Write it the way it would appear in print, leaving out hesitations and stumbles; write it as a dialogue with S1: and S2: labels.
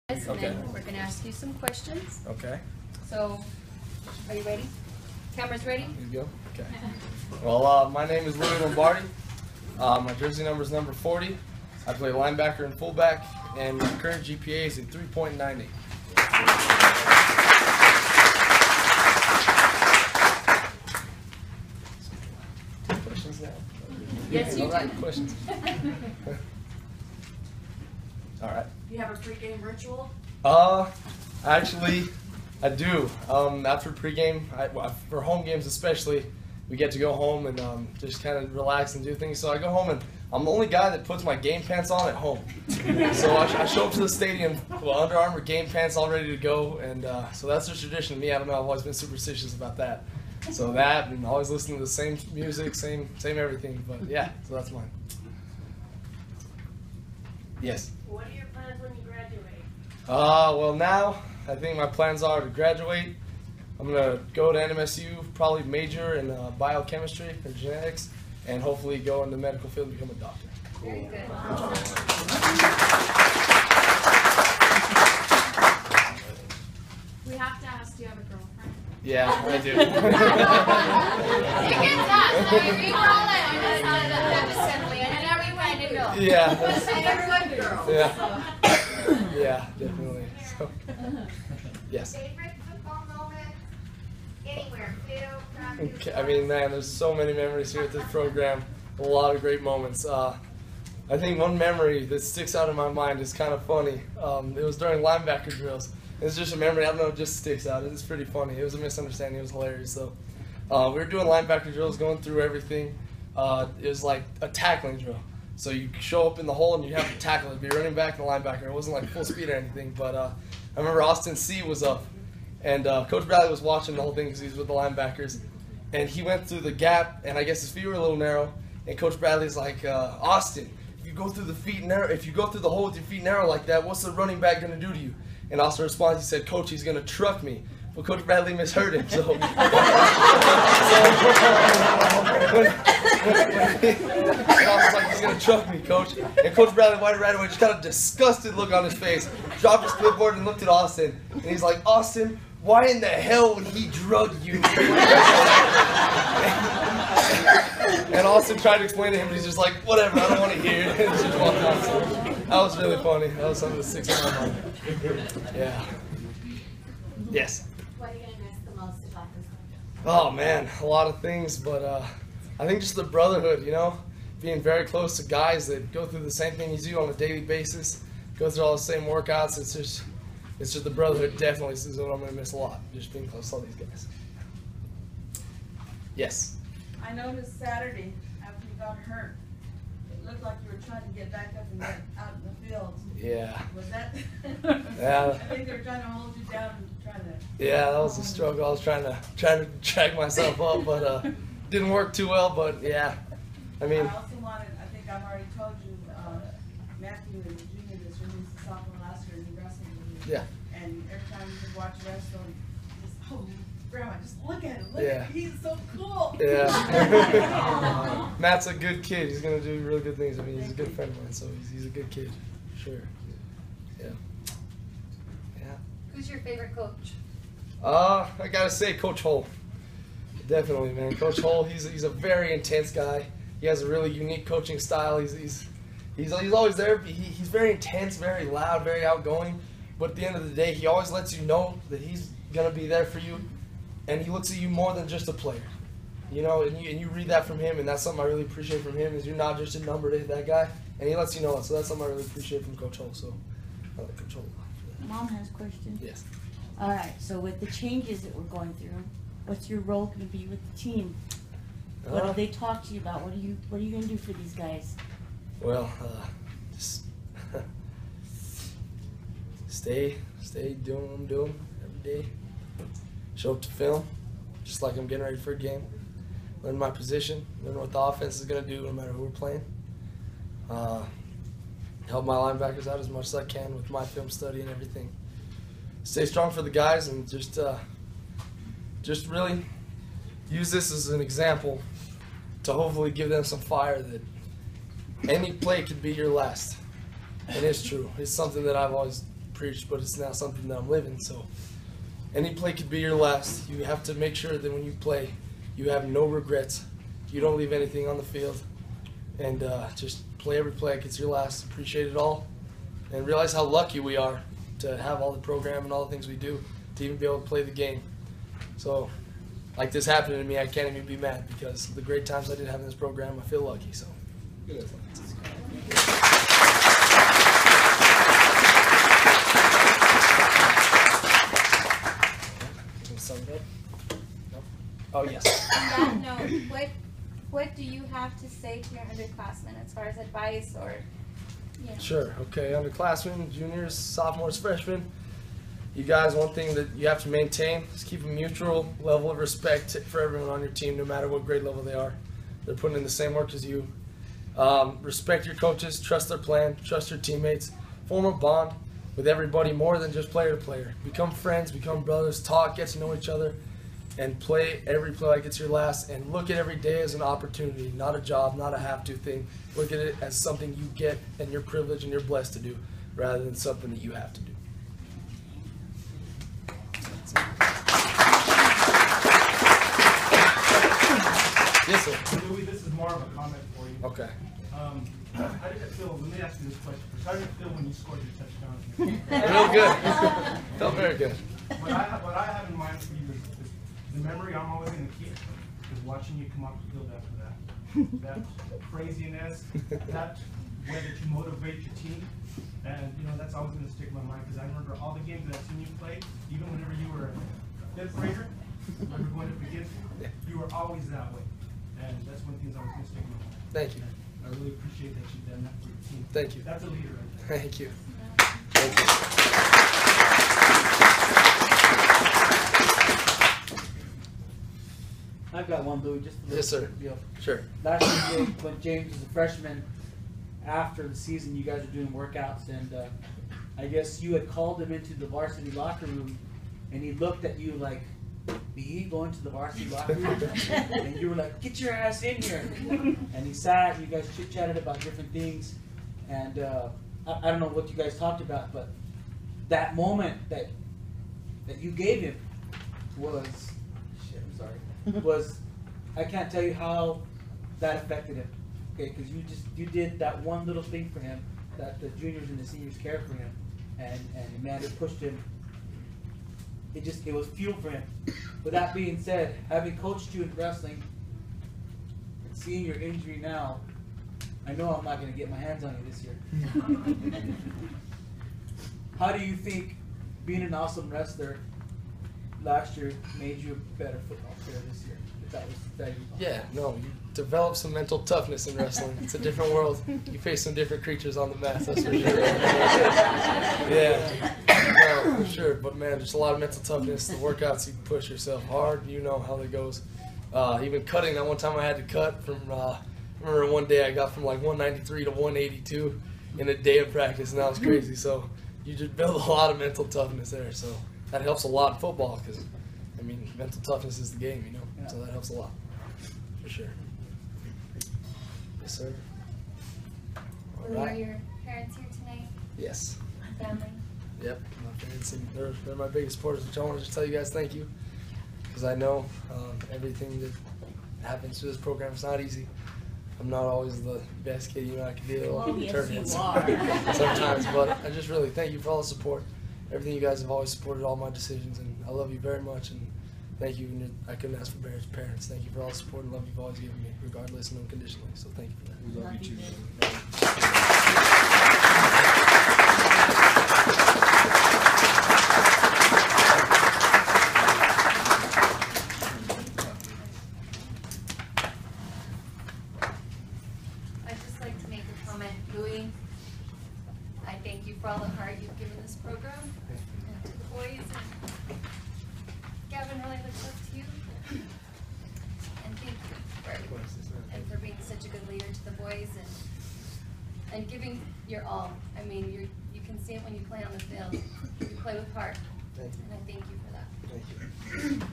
S1: And then we're going to ask you some questions.
S2: Okay.
S1: So, are you ready? Camera's ready?
S2: You go. Okay. Well, my name is Louie Lombardi. My jersey number is number 40. I play linebacker and fullback, and my current GPA is a 3.98. Questions now?
S1: Yes, you
S2: All right,
S1: do.
S2: questions. All right.
S3: Do you have a pregame ritual?
S2: Actually, I do. After pregame, for home games especially, we get to go home and just kind of relax and do things. So I go home and I'm the only guy that puts my game pants on at home. So I show up to the stadium with Under Armour game pants all ready to go, and so that's a tradition to me. I don't know, I've always been superstitious about that. So that, and always listening to the same music, same everything. But yeah, so that's mine. Yes.
S3: What are your plans when you graduate?
S2: Well, now I think my plans are to graduate. I'm gonna go to NMSU, probably major in biochemistry or genetics, and hopefully go in the medical field and become a doctor.
S1: Very good.
S3: We have to ask, do you have a girlfriend?
S2: Yeah, I do.
S1: You get that. I mean, we were all at that assembly, and now we want to know.
S2: Yeah.
S3: Everyone girl.
S2: Yeah. Yeah, definitely. So, yes.
S4: Favorite football moment anywhere, field, practice?
S2: Okay, I mean, man, there's so many memories here at this program. A lot of great moments. I think one memory that sticks out in my mind is kind of funny. It was during linebacker drills. It's just a memory. I don't know, it just sticks out. It's pretty funny. It was a misunderstanding. It was hilarious, though. We were doing linebacker drills, going through everything. It was like a tackling drill. So you show up in the hole and you have to tackle it. Be running back and linebacker. It wasn't like full speed or anything. But I remember Austin C was up, and Coach Bradley was watching the whole thing because he was with the linebackers. And he went through the gap, and I guess his feet were a little narrow. And Coach Bradley's like, Austin, if you go through the hole with your feet narrow like that, what's the running back gonna do to you? And Austin responds, he said, Coach, he's gonna truck me. Well, Coach Bradley misheard him, so. When Austin's like, he's gonna truck me, Coach. And Coach Bradley right away, just kind of disgusted look on his face, dropped his clipboard and looked at Austin. And he's like, Austin, why in the hell would he drug you? And Austin tried to explain to him, but he's just like, whatever, I don't want to hear it. And just walked out. So that was really funny. That was something that sticks in my mind. Yeah. Yes.
S3: What are you going to miss the most about this one?
S2: Oh man, a lot of things, but I think just the brotherhood, you know, being very close to guys that go through the same thing you do on a daily basis, go through all the same workouts. It's just the brotherhood. Definitely, this is what I'm going to miss a lot. Just being close to all these guys. Yes.
S5: I noticed Saturday after you got hurt, it looked like you were trying to get back up and get out in the field.
S2: Yeah.
S5: Was that?
S2: Yeah.
S5: I think they were trying to hold you down and trying to.
S2: Yeah, that was a struggle. I was trying to drag myself up, but didn't work too well. But yeah, I mean.
S5: I also wanted. I think I've already told you. Matthew is a junior this year. He was a sophomore last year, and he wrestled with me.
S2: Yeah.
S5: And every time you could watch wrestle, just Grandma, just look at him. Look
S2: Yeah.
S5: at him. He's so cool.
S2: Yeah. Matt's a good kid. He's gonna do really good things. I mean, he's a good friend of mine, so he's a good kid, sure. Yeah. Yeah.
S1: Who's your favorite coach?
S2: I gotta say, Coach Hull. Definitely, man. Coach Hull. He's a very intense guy. He has a really unique coaching style. He's always there. He's very intense, very loud, very outgoing. But at the end of the day, he always lets you know that he's gonna be there for you. And he looks at you more than just a player, you know, and you read that from him, and that's something I really appreciate from him, is you're not just a number to that guy, and he lets you know it, so that's something I really appreciate from Coach Hull, so I like Coach Hull a lot for that.
S6: Mom has a question.
S2: Yes.
S6: All right, so with the changes that we're going through, what's your role going to be with the team? What do they talk to you about? What are you going to do for these guys?
S2: Well, just stay doing what I'm doing every day. Show up to film, just like I'm getting ready for a game. Learn my position, learn what the offense is going to do no matter who we're playing. Help my linebackers out as much as I can with my film study and everything. Stay strong for the guys, and just really use this as an example to hopefully give them some fire that any play could be your last. And it's true. It's something that I've always preached, but it's now something that I'm living. So any play could be your last. You have to make sure that when you play, you have no regrets. You don't leave anything on the field, and just play every play like it's your last. Appreciate it all, and realize how lucky we are to have all the program and all the things we do to even be able to play the game. So, like this happening to me, I can't even be mad because the great times I did have in this program, I feel lucky. So. Good. Sum it up? No? Oh yes.
S1: On that note, what do you have to say to your underclassmen as far as advice or, you know?
S2: Sure. Okay. Underclassmen, juniors, sophomores, freshmen. You guys, one thing that you have to maintain is keep a mutual level of respect for everyone on your team, no matter what grade level they are. They're putting in the same work as you. Respect your coaches, trust their plan, trust your teammates, form a bond with everybody more than just player to player. Become friends, become brothers, talk, get to know each other, and play every play like it's your last, and look at every day as an opportunity, not a job, not a have-to thing. Look at it as something you get and you're privileged and you're blessed to do, rather than something that you have to do. Yes, sir.
S7: Louie, this is more of a comment for you.
S2: Okay.
S7: How did it feel? Let me ask you this question first. How did it feel when you scored your touchdown?
S2: Real good. Felt very good.
S7: What I have in mind for you is the memory I'm always going to keep is watching you come off the field after that. That craziness, that way that you motivate your team. And, you know, that's always going to stick in my mind because I remember all the games that I've seen you play, even whenever you were a fifth grader, when you were going up against you, you were always that way. And that's one of the things I was going to stick in my mind.
S2: Thank you.
S7: I really appreciate that you've done that for your team.
S2: Thank you.
S7: That's a leader right there.
S2: Thank you. Thank you.
S8: I've got one, Louie, just a little
S2: Yes, sir.
S8: deal.
S2: Sure.
S8: Last year, when James was a freshman, after the season, you guys were doing workouts, and I guess you had called him into the varsity locker room, and he looked at you like, "Me going to the varsity locker room?" And you were like, "Get your ass in here!" And he sat, and you guys chit-chatted about different things, and I don't know what you guys talked about, but that moment that you gave him was, was, I can't tell you how that affected him. Okay, because you did that one little thing for him that the juniors and the seniors cared for him, and man, it pushed him. It was fuel for him. With that being said, having coached you in wrestling and seeing your injury now, I know I'm not going to get my hands on you this year. How do you think being an awesome wrestler last year made you a better football player this year? If that was that you
S2: Yeah, no, you develop some mental toughness in wrestling. It's a different world. You face some different creatures on the mat, that's for sure. Yeah, no, for sure. But man, just a lot of mental toughness. The workouts, you push yourself hard. You know how that goes. Even cutting, that one time I had to cut from, I remember one day I got from like 193 to 182 in a day of practice, and that was crazy. So you just build a lot of mental toughness there. So that helps a lot in football because, I mean, mental toughness is the game, you know. Yeah. So that helps a lot, for sure. Yes, sir. All
S1: Are
S2: right.
S1: your parents here tonight?
S2: Yes.
S1: Family?
S2: Yep. My parents, and they're my biggest supporters, which I want to just tell you guys thank you, because I know everything that happens through this program is not easy. I'm not always the best kid, you know, I can be a little
S6: Yes, you
S2: turbulent sometimes, but I just really thank you for all the support. Everything you guys have always supported all my decisions, and I love you very much, and thank you. And I couldn't ask for better parents. Thank you for all the support and love you've always given me, regardless and unconditionally. So thank you for that.
S6: We love you too.
S1: I'd just like to make a comment, Louie. I thank you for all the heart you've given this program and to the boys. And Gavin really looks up to you. And thank you for everything and for being such a good leader to the boys and giving your all. I mean, you can see it when you play on the field. You play with heart.
S2: Thank you.
S1: And I thank you for that.
S2: Thank you.